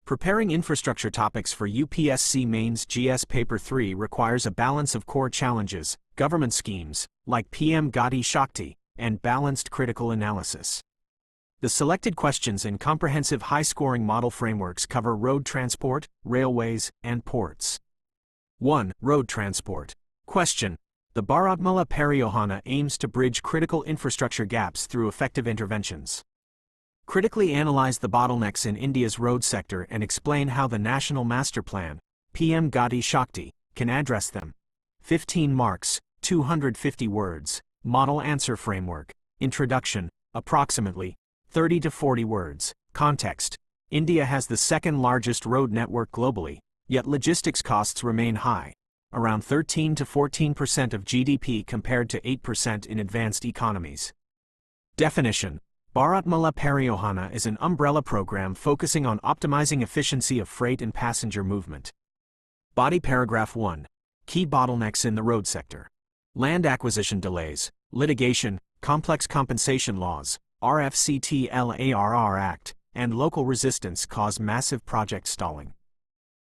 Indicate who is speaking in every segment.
Speaker 1: Preparing infrastructure topics for UPSC Mains GS Paper 3 requires a balance of core challenges, government schemes, like PM Gati Shakti, and balanced critical analysis. The selected questions in comprehensive high-scoring model frameworks cover road transport, railways, and ports. 1. Road transport. Question. The Bharatmala Pariyohana aims to bridge critical infrastructure gaps through effective interventions. Critically analyze the bottlenecks in India's road sector and explain how the National Master Plan, PM Gati Shakti, can address them. 15 marks, 250 words, Model Answer Framework, Introduction, approximately 30 to 40 words, Context. India has the second largest road network globally, yet logistics costs remain high, around 13 to 14% of GDP compared to 8% in advanced economies. Definition. Bharatmala Pariyohana is an umbrella program focusing on optimizing efficiency of freight and passenger movement. Body Paragraph 1. Key bottlenecks in the road sector. Land acquisition delays, litigation, complex compensation laws, RFCTLARR Act, and local resistance cause massive project stalling.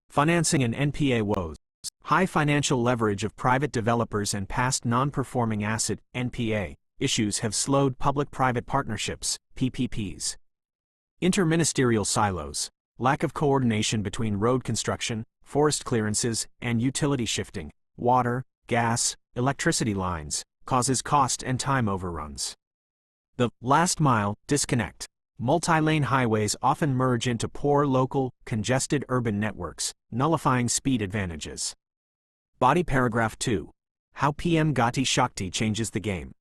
Speaker 1: Financing and NPA woes. High financial leverage of private developers and past non-performing asset (NPA) issues have slowed public-private partnerships, PPPs. Interministerial silos. Lack of coordination between road construction, forest clearances, and utility shifting, water, gas, electricity lines, causes cost and time overruns. The last mile disconnect. Multi-lane highways often merge into poor local, congested urban networks, nullifying speed advantages. Body Paragraph 2. How PM Gati Shakti changes the game.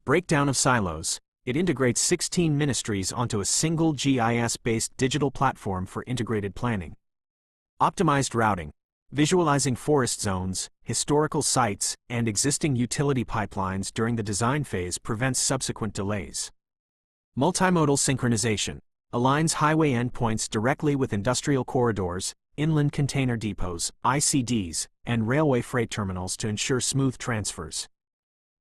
Speaker 1: Breakdown of silos. It integrates 16 ministries onto a single GIS-based digital platform for integrated planning. Optimized routing. Visualizing forest zones, historical sites, and existing utility pipelines during the design phase prevents subsequent delays. Multimodal synchronization. Aligns highway endpoints directly with industrial corridors, inland container depots, ICDs, and railway freight terminals to ensure smooth transfers.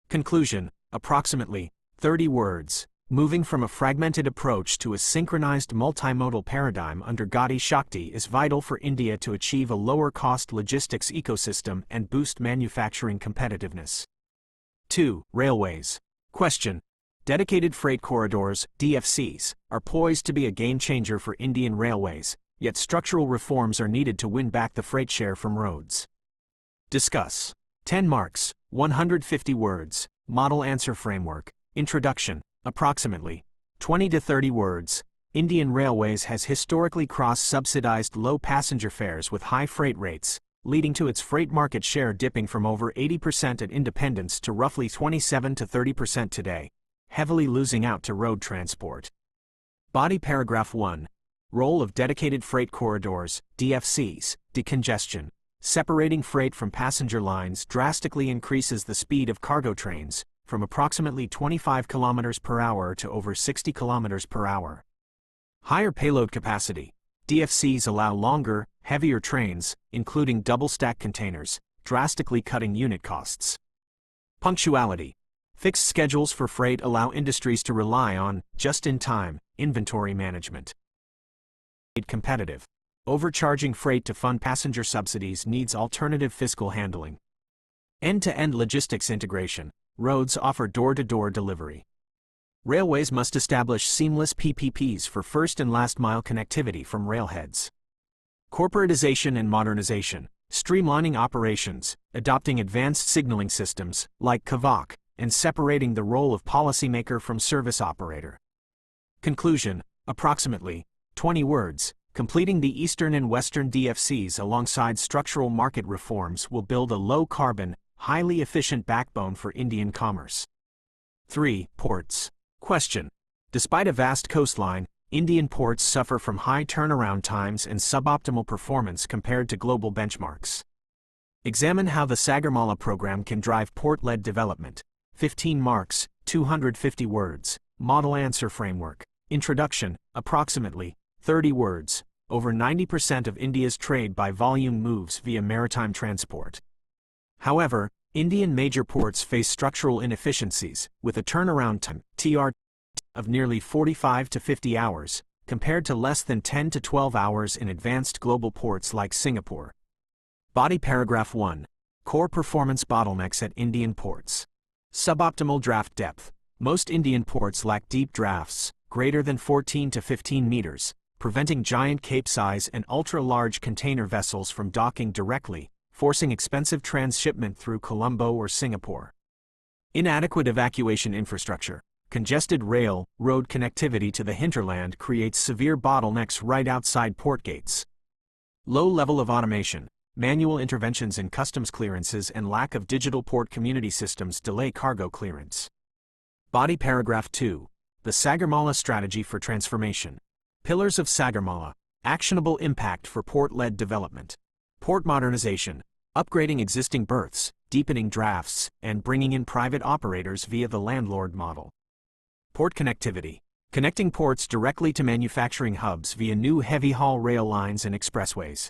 Speaker 1: Conclusion. Approximately 30 words. Moving from a fragmented approach to a synchronized multimodal paradigm under Gati Shakti is vital for India to achieve a lower-cost logistics ecosystem and boost manufacturing competitiveness. 2. Railways. Question. Dedicated freight corridors, DFCs, are poised to be a game-changer for Indian railways, yet structural reforms are needed to win back the freight share from roads. Discuss. 10 marks, 150 words, Model Answer Framework, Introduction, approximately 20 to 30 words. Indian Railways has historically cross-subsidized low passenger fares with high freight rates, leading to its freight market share dipping from over 80% at independence to roughly 27 to 30% today, heavily losing out to road transport. Body Paragraph 1. Role of dedicated freight corridors, DFCs, decongestion. Separating freight from passenger lines drastically increases the speed of cargo trains, from approximately 25 km per hour to over 60 km per hour. Higher payload capacity. DFCs allow longer, heavier trains, including double-stack containers, drastically cutting unit costs. Punctuality. Fixed schedules for freight allow industries to rely on just-in-time inventory management. Competitive. Overcharging freight to fund passenger subsidies needs alternative fiscal handling. End-to-end logistics integration. Roads offer door-to-door delivery. Railways must establish seamless PPPs for first and last mile connectivity from railheads. Corporatization and modernization. Streamlining operations, adopting advanced signaling systems, like KAVOK, and separating the role of policymaker from service operator. Conclusion. Approximately 20 words. Completing the eastern and western DFCs alongside structural market reforms will build a low-carbon, highly efficient backbone for Indian commerce. 3. Ports. Question. Despite a vast coastline, Indian ports suffer from high turnaround times and suboptimal performance compared to global benchmarks. Examine how the Sagarmala program can drive port-led development. 15 marks, 250 words, Model Answer Framework, Introduction, approximately 30 words. Over 90% of India's trade by volume moves via maritime transport. However, Indian major ports face structural inefficiencies, with a turnaround time (TR) of nearly 45 to 50 hours, compared to less than 10 to 12 hours in advanced global ports like Singapore. Body paragraph 1. Core performance bottlenecks at Indian ports. Suboptimal draft depth. Most Indian ports lack deep drafts, greater than 14 to 15 meters, preventing giant capesize and ultra-large container vessels from docking directly, forcing expensive transshipment through Colombo or Singapore. Inadequate evacuation infrastructure. Congested road connectivity to the hinterland creates severe bottlenecks right outside port gates. Low level of automation. Manual interventions in customs clearances and lack of digital port community systems delay cargo clearance. Body paragraph 2. The Sagarmala Strategy for Transformation. Pillars of Sagarmala. Actionable impact for port-led development. Port modernization. Upgrading existing berths, deepening drafts, and bringing in private operators via the landlord model. Port connectivity. Connecting ports directly to manufacturing hubs via new heavy-haul rail lines and expressways.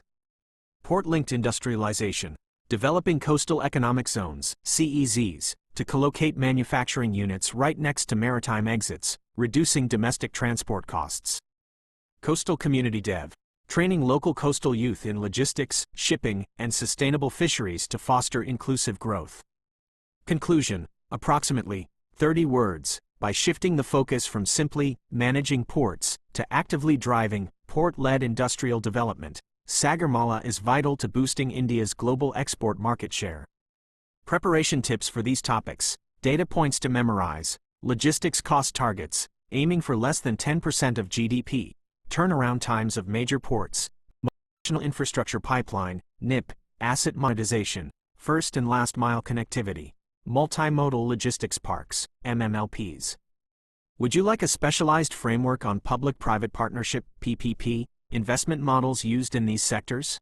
Speaker 1: Port-linked industrialization. Developing coastal economic zones, CEZs, to collocate manufacturing units right next to maritime exits, reducing domestic transport costs. Coastal community dev. Training local coastal youth in logistics, shipping, and sustainable fisheries to foster inclusive growth. Conclusion. Approximately 30 words. By shifting the focus from simply managing ports to actively driving port-led industrial development, Sagarmala is vital to boosting India's global export market share. Preparation tips for these topics. Data points to memorize. Logistics cost targets, aiming for less than 10% of GDP. Turnaround times of major ports. National Infrastructure Pipeline, NIP, asset monetization, first and last mile connectivity. Multimodal Logistics Parks, MMLPs. Would you like a specialized framework on public-private partnership, PPP, investment models used in these sectors?